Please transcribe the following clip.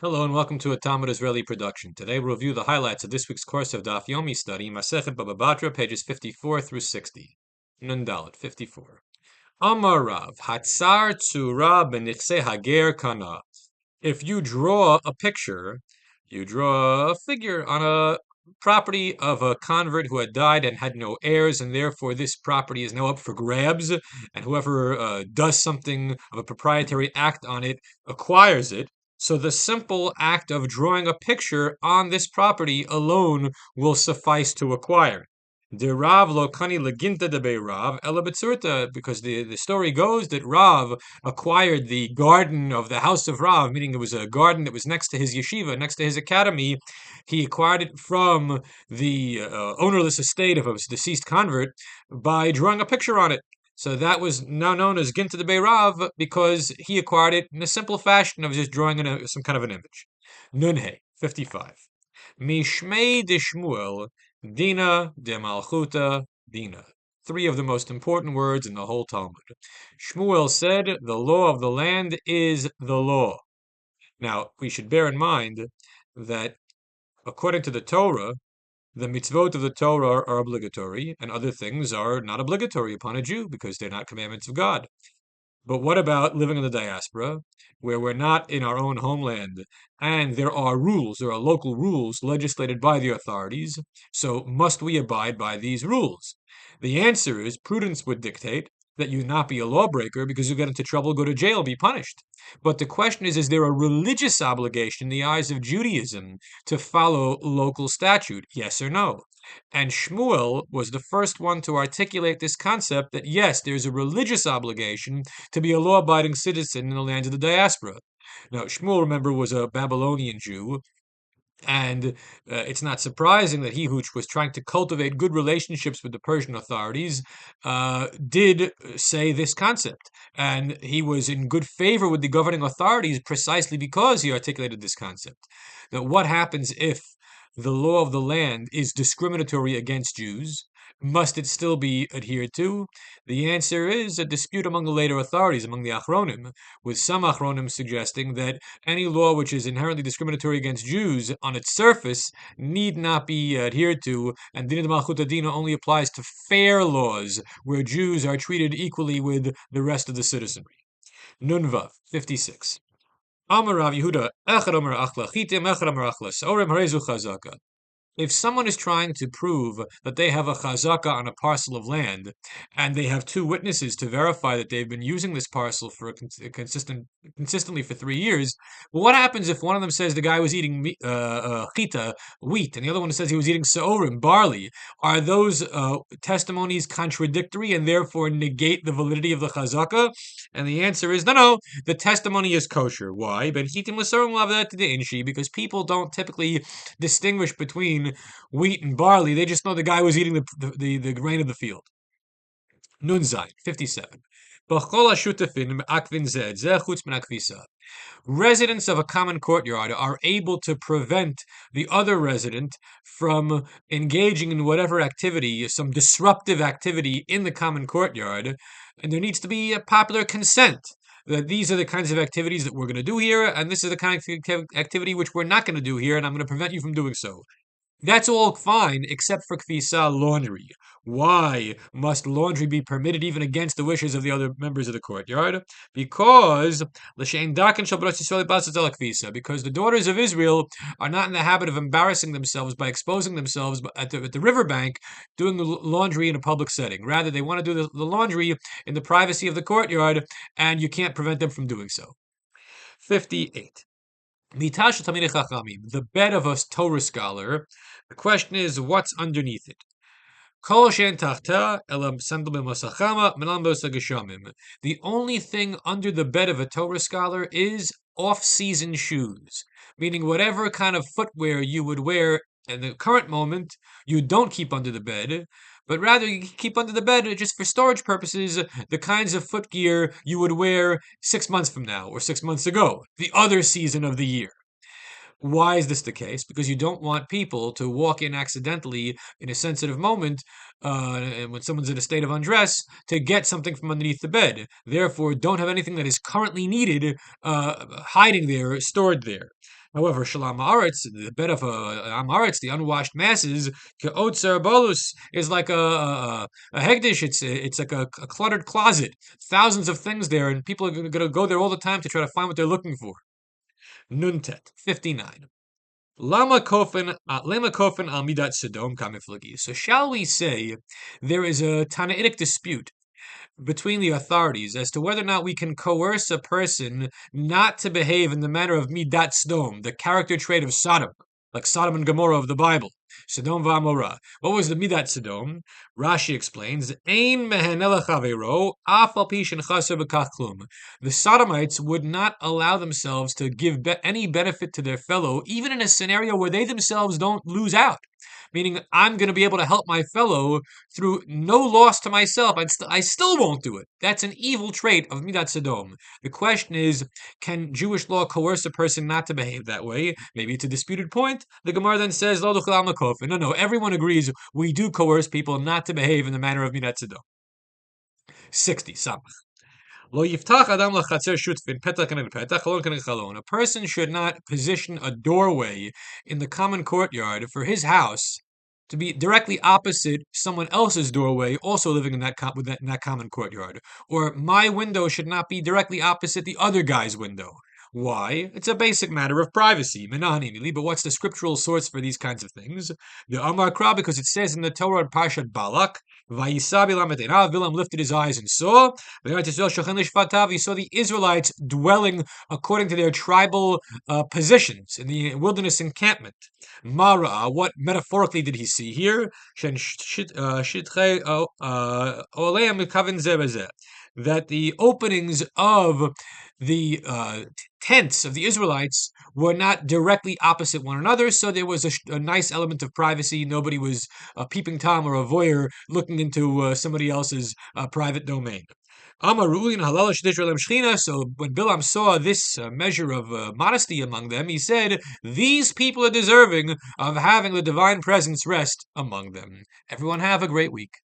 Hello and welcome to a Talmud Israeli production. Today we'll review the highlights of this week's course of Daf Yomi study, Masechet Bava Batra, pages 54 through 60. Nun Dalet, 54. Amar Rav, Hatzar Tzura b'nichse Hager Kana. If you draw a picture, you draw a figure on a property of a convert who had died and had no heirs, and therefore this property is now up for grabs, and whoever does something of a proprietary act on it acquires it. So the simple act of drawing a picture on this property alone will suffice to acquire it. De Rav lo kani leginta de be Rav ela betzurta, because the story goes that Rav acquired the garden of the house of Rav, meaning it was a garden that was next to his yeshiva, next to his academy. He acquired it from the ownerless estate of a deceased convert by drawing a picture on it. So that was now known as Ginta de Beirav because he acquired it in a simple fashion of just drawing in some kind of an image. Nunhe, 55. Mishmei de Shmuel, Dina de Malchuta, Dina. Three of the most important words in the whole Talmud. Shmuel said, the law of the land is the law. Now, we should bear in mind that according to the Torah, the mitzvot of the Torah are obligatory, and other things are not obligatory upon a Jew because they're not commandments of God. But what about living in the diaspora, where we're not in our own homeland, and there are rules, there are local rules legislated by the authorities, so must we abide by these rules? The answer is prudence would dictate that you not be a lawbreaker because you get into trouble, go to jail, be punished. But the question is there a religious obligation in the eyes of Judaism to follow local statute? Yes or no? And Shmuel was the first one to articulate this concept that yes, there's a religious obligation to be a law-abiding citizen in the land of the diaspora. Now, Shmuel, remember, was a Babylonian Jew, and it's not surprising that he, who was trying to cultivate good relationships with the Persian authorities, did say this concept. And he was in good favor with the governing authorities precisely because he articulated this concept. That what happens if the law of the land is discriminatory against Jews? Must it still be adhered to? The answer is a dispute among the later authorities, among the Achronim, with some Achronim suggesting that any law which is inherently discriminatory against Jews on its surface need not be adhered to, and Din Malchut Adina only applies to fair laws where Jews are treated equally with the rest of the citizenry. Nun Vav, 56. Amar Rav Yehuda, Echad Amar Achla Chitim, Echad Amar Achla Sorim, Harezu Chazaka. If someone is trying to prove that they have a chazaka on a parcel of land, and they have two witnesses to verify that they've been using this parcel for consistently for 3 years, well, what happens if one of them says the guy was eating chita, wheat, and the other one says he was eating seorim, barley? Are those testimonies contradictory and therefore negate the validity of the chazaka? And the answer is no, the testimony is kosher. Why? Because people don't typically distinguish between wheat and barley. They just know the guy was eating the grain of the field. Nun Zayin, 57. Residents of a common courtyard are able to prevent the other resident from engaging in whatever activity, some disruptive activity in the common courtyard, and there needs to be a popular consent that these are the kinds of activities that we're going to do here, and this is the kind of activity which we're not going to do here, and I'm going to prevent you from doing so. That's all fine, except for kfisa, laundry. Why must laundry be permitted even against the wishes of the other members of the courtyard? Because the daughters of Israel are not in the habit of embarrassing themselves by exposing themselves at the riverbank doing the laundry in a public setting. Rather, they want to do the laundry in the privacy of the courtyard, and you can't prevent them from doing so. 58. The bed of a Torah scholar. The question is, what's underneath it? The only thing under the bed of a Torah scholar is off-season shoes, meaning whatever kind of footwear you would wear in the current moment, you don't keep under the bed, but rather you keep under the bed just for storage purposes the kinds of footgear you would wear 6 months from now or 6 months ago, the other season of the year. Why is this the case? Because you don't want people to walk in accidentally in a sensitive moment, and when someone's in a state of undress, to get something from underneath the bed. Therefore, don't have anything that is currently needed hiding there, stored there. However, Shalom Aretz, the bed of Am Aretz, the unwashed masses, Ke'otzer Bolus, is like a hegdish. It's like a cluttered closet, thousands of things there, and people are going to go there all the time to try to find what they're looking for. Nuntet 59. Lama kofin al midat Sodom kamiflagi. So shall we say there is a Tanaitic dispute between the authorities as to whether or not we can coerce a person not to behave in the manner of Midat Sodom, the character trait of Sodom, like Sodom and Gomorrah of the Bible. Sodom v'Amorah. What was the Midat Sodom? Rashi explains, Ein mehenela chavero, af al pi shenchaser b'kach klum. The Sodomites would not allow themselves to give any benefit to their fellow, even in a scenario where they themselves don't lose out. Meaning, I'm going to be able to help my fellow through no loss to myself. I still won't do it. That's an evil trait of Midat Sodom. The question is, can Jewish law coerce a person not to behave that way? Maybe it's a disputed point. The Gemara then says, Lo duchel makofin. No, everyone agrees we do coerce people not to behave in the manner of Midat Sodom. 60, Samach. Lo yiftach adam lachatzer shutfin petach keneged petach, chalon keneged chalon. A person should not position a doorway in the common courtyard for his house to be directly opposite someone else's doorway, also living in that common courtyard. Or my window should not be directly opposite the other guy's window. Why? It's a basic matter of privacy. But what's the scriptural source for these kinds of things? The Amar Kra, because it says in the Torah in Parshat Balak, Bilam lifted his eyes and saw. He saw the Israelites dwelling according to their tribal positions in the wilderness encampment. Mara, what metaphorically did he see here? That the openings of the tents of the Israelites were not directly opposite one another, so there was a nice element of privacy. Nobody was a peeping Tom or a voyeur looking into somebody else's private domain. So when Bilam saw this measure of modesty among them, he said, these people are deserving of having the divine presence rest among them. Everyone have a great week.